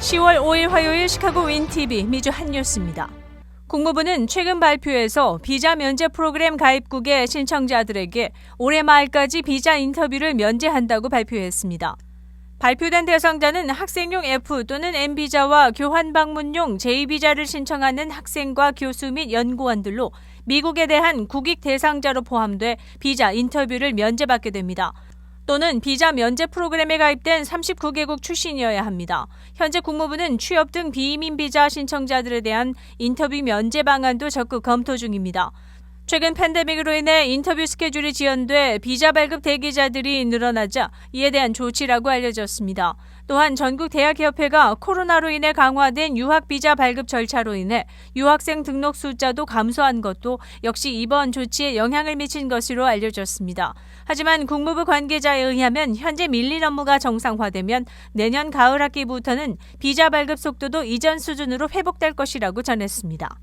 10월 5일 화요일 시카고 윈TV 미주 핫뉴스입니다. 국무부는 최근 발표에서 비자 면제 프로그램 가입국의 신청자들에게 올해 말까지 비자 인터뷰를 면제한다고 발표했습니다. 발표된 대상자는 학생용 F 또는 M비자와 교환 방문용 J비자를 신청하는 학생과 교수 및 연구원들로 미국에 대한 국익 대상자로 포함돼 비자 인터뷰를 면제받게 됩니다. 또는 비자 면제 프로그램에 가입된 39개국 출신이어야 합니다. 현재 국무부는 취업 등 비이민 비자 신청자들에 대한 인터뷰 면제 방안도 적극 검토 중입니다. 최근 팬데믹으로 인해 인터뷰 스케줄이 지연돼 비자 발급 대기자들이 늘어나자 이에 대한 조치라고 알려졌습니다. 또한 전국대학협회가 코로나로 인해 강화된 유학비자 발급 절차로 인해 유학생 등록 숫자도 감소한 것도 역시 이번 조치에 영향을 미친 것으로 알려졌습니다. 하지만 국무부 관계자에 의하면 현재 밀린 업무가 정상화되면 내년 가을 학기부터는 비자 발급 속도도 이전 수준으로 회복될 것이라고 전했습니다.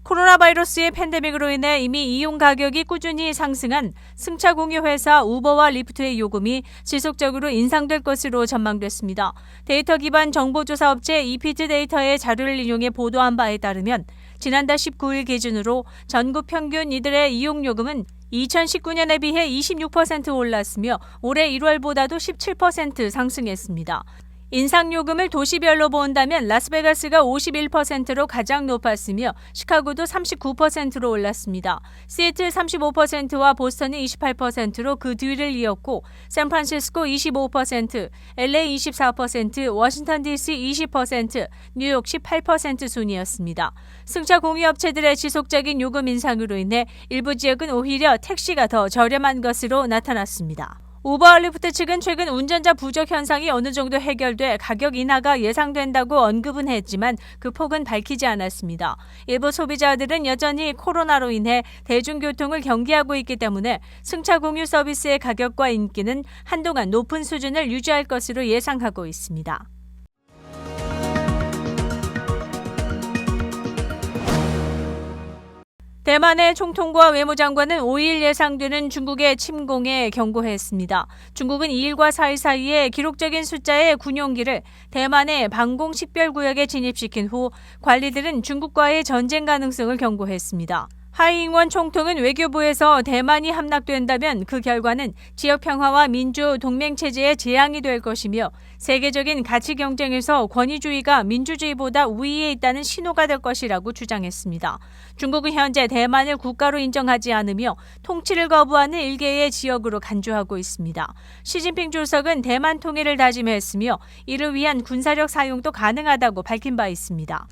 코로나 바이러스의 팬데믹으로 인해 이미 이용 가격이 꾸준히 상승한 승차 공유 회사 우버와 리프트의 요금이 지속적으로 인상될 것으로 전망됐습니다. 데이터 기반 정보조사 업체 이피트 데이터의 자료를 인용해 보도한 바에 따르면 지난달 19일 기준으로 전국 평균 이들의 이용 요금은 2019년에 비해 26% 올랐으며 올해 1월보다도 17% 상승했습니다. 인상요금을 도시별로 본다면 라스베가스가 51%로 가장 높았으며 시카고도 39%로 올랐습니다. 시애틀 35%와 보스턴이 28%로 그 뒤를 이었고 샌프란시스코 25%, LA 24%, 워싱턴 DC 20%, 뉴욕 18% 순이었습니다. 승차 공유업체들의 지속적인 요금 인상으로 인해 일부 지역은 오히려 택시가 더 저렴한 것으로 나타났습니다. 우버 리프트 측은 최근 운전자 부족 현상이 어느 정도 해결돼 가격 인하가 예상된다고 언급은 했지만 그 폭은 밝히지 않았습니다. 일부 소비자들은 여전히 코로나로 인해 대중교통을 경계하고 있기 때문에 승차 공유 서비스의 가격과 인기는 한동안 높은 수준을 유지할 것으로 예상하고 있습니다. 대만의 총통과 외무장관은 5일 예상되는 중국의 침공에 경고했습니다. 중국은 2일과 4일 사이에 기록적인 숫자의 군용기를 대만의 방공 식별구역에 진입시킨 후 관리들은 중국과의 전쟁 가능성을 경고했습니다. 하이잉원 총통은 외교부에서 대만이 함락된다면 그 결과는 지역 평화와 민주 동맹체제에 재앙이 될 것이며 세계적인 가치 경쟁에서 권위주의가 민주주의보다 우위에 있다는 신호가 될 것이라고 주장했습니다. 중국은 현재 대만을 국가로 인정하지 않으며 통치를 거부하는 일개의 지역으로 간주하고 있습니다. 시진핑 주석은 대만 통일을 다짐했으며 이를 위한 군사력 사용도 가능하다고 밝힌 바 있습니다.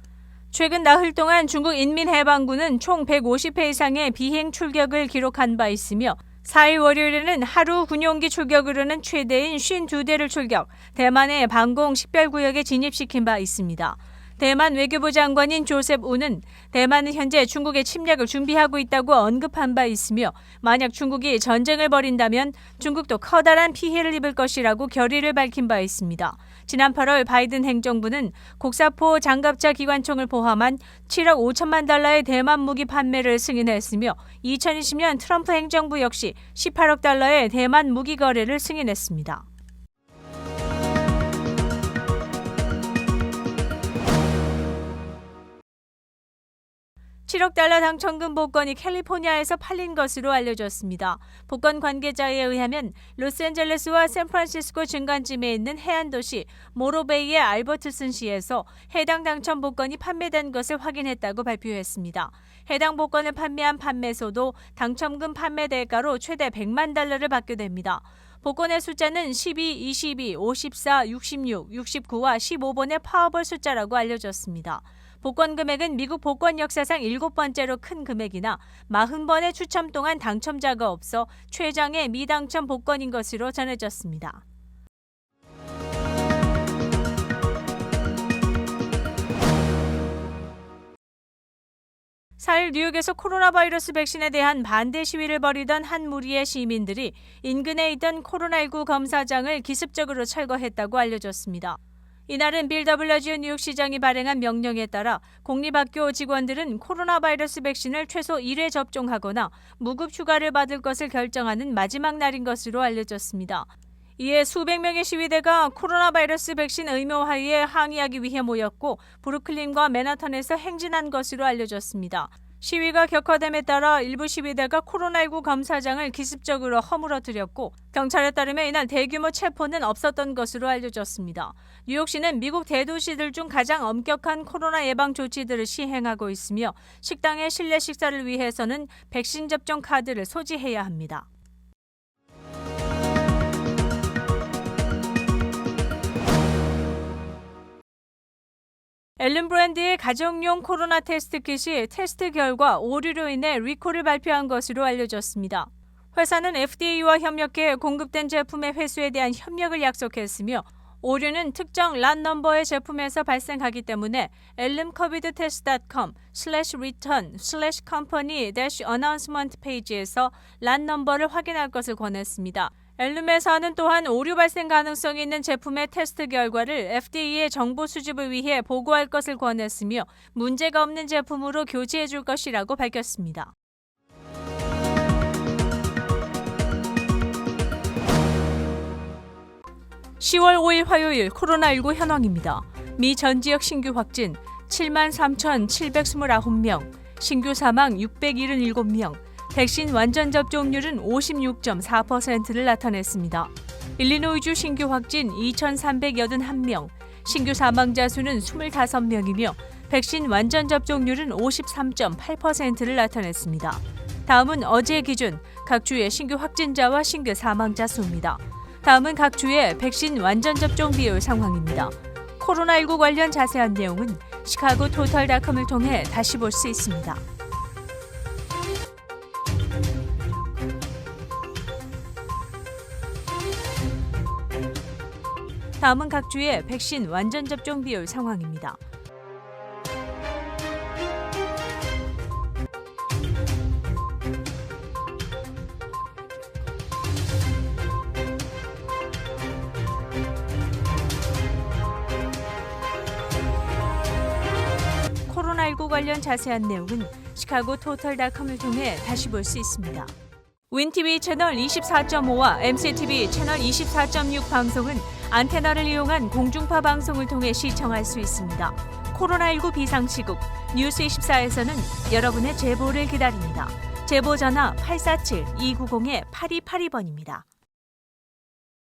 최근 나흘 동안 중국 인민해방군은 총 150회 이상의 비행 출격을 기록한 바 있으며 4일 월요일에는 하루 군용기 출격으로는 최대인 52대를 출격, 대만의 방공 식별구역에 진입시킨 바 있습니다. 대만 외교부 장관인 조셉 우는 대만은 현재 중국의 침략을 준비하고 있다고 언급한 바 있으며 만약 중국이 전쟁을 벌인다면 중국도 커다란 피해를 입을 것이라고 결의를 밝힌 바 있습니다. 지난 8월 바이든 행정부는 곡사포 장갑차 기관총을 포함한 7억 5천만 달러의 대만 무기 판매를 승인했으며 2020년 트럼프 행정부 역시 18억 달러의 대만 무기 거래를 승인했습니다. $7억 당첨금 복권이 캘리포니아에서 팔린 것으로 알려졌습니다. 복권 관계자에 의하면 로스앤젤레스와 샌프란시스코 중간쯤에 있는 해안도시 모로베이의 알버트슨시에서 해당 당첨 복권이 판매된 것을 확인했다고 발표했습니다. 해당 복권을 판매한 판매소도 당첨금 판매 대가로 최대 $100만 받게 됩니다. 복권의 숫자는 12, 22, 54, 66, 69와 15번의 파워볼 숫자라고 알려졌습니다. 복권 금액은 미국 복권 역사상 7번째로 큰 금액이나 40번의 추첨 동안 당첨자가 없어 최장의 미당첨 복권인 것으로 전해졌습니다. 4일 뉴욕에서 코로나 바이러스 백신에 대한 반대 시위를 벌이던 한 무리의 시민들이 인근에 있던 코로나19 검사장을 기습적으로 철거했다고 알려졌습니다. 이날은 빌 더블유지오 뉴욕시장이 발행한 명령에 따라 공립학교 직원들은 코로나 바이러스 백신을 최소 1회 접종하거나 무급 휴가를 받을 것을 결정하는 마지막 날인 것으로 알려졌습니다. 이에 수백 명의 시위대가 코로나 바이러스 백신 의무화에 항의하기 위해 모였고 브루클린과 맨하탄에서 행진한 것으로 알려졌습니다. 시위가 격화됨에 따라 일부 시위대가 코로나19 검사장을 기습적으로 허물어뜨렸고 경찰에 따르면 이날 대규모 체포는 없었던 것으로 알려졌습니다. 뉴욕시는 미국 대도시들 중 가장 엄격한 코로나 예방 조치들을 시행하고 있으며 식당의 실내 식사를 위해서는 백신 접종 카드를 소지해야 합니다. 앨런 브랜드의 가정용 코로나 테스트 킷이 테스트 결과 오류로 인해 리콜을 발표한 것으로 알려졌습니다. 회사는 FDA와 협력해 공급된 제품의 회수에 대한 협력을 약속했으며 오류는 특정 란 넘버의 제품에서 발생하기 때문에 elmcovid-test.com/return/company-announcement 페이지에서 란 넘버를 확인할 것을 권했습니다. 앨름 회사는 또한 오류 발생 가능성이 있는 제품의 테스트 결과를 FDA의 정보 수집을 위해 보고할 것을 권했으며 문제가 없는 제품으로 교체해 줄 것이라고 밝혔습니다. (10월 5일) 화요일 코로나19 현황입니다. 미 전 지역 신규 확진 73,729명, 신규 사망 677명, 백신 완전 접종률은 56.4%를 나타냈습니다. 일리노이주 신규 확진 2,381명, 신규 사망자 수는 25명이며 백신 완전 접종률은 53.8%를 나타냈습니다. 다음은 어제 기준 각 주의 신규 확진자와 신규 사망자 수입니다. 다음은 각 주의 백신 완전 접종 비율 상황입니다. 코로나19 관련 자세한 내용은 시카고토털닷컴을 통해 다시 볼 수 있습니다. 다음은 각 주의 백신 완전 접종 비율 상황입니다. 코로나19 관련 자세한 내용은 시카고토털닷컴을 통해 다시 볼 수 있습니다. 윈TV 채널 24.5와 MCTV 채널 24.6 방송은 안테나를 이용한 공중파 방송을 통해 시청할 수 있습니다. 코로나19 비상시국 뉴스24에서는 여러분의 제보를 기다립니다. 제보 전화 847-290-8282번입니다.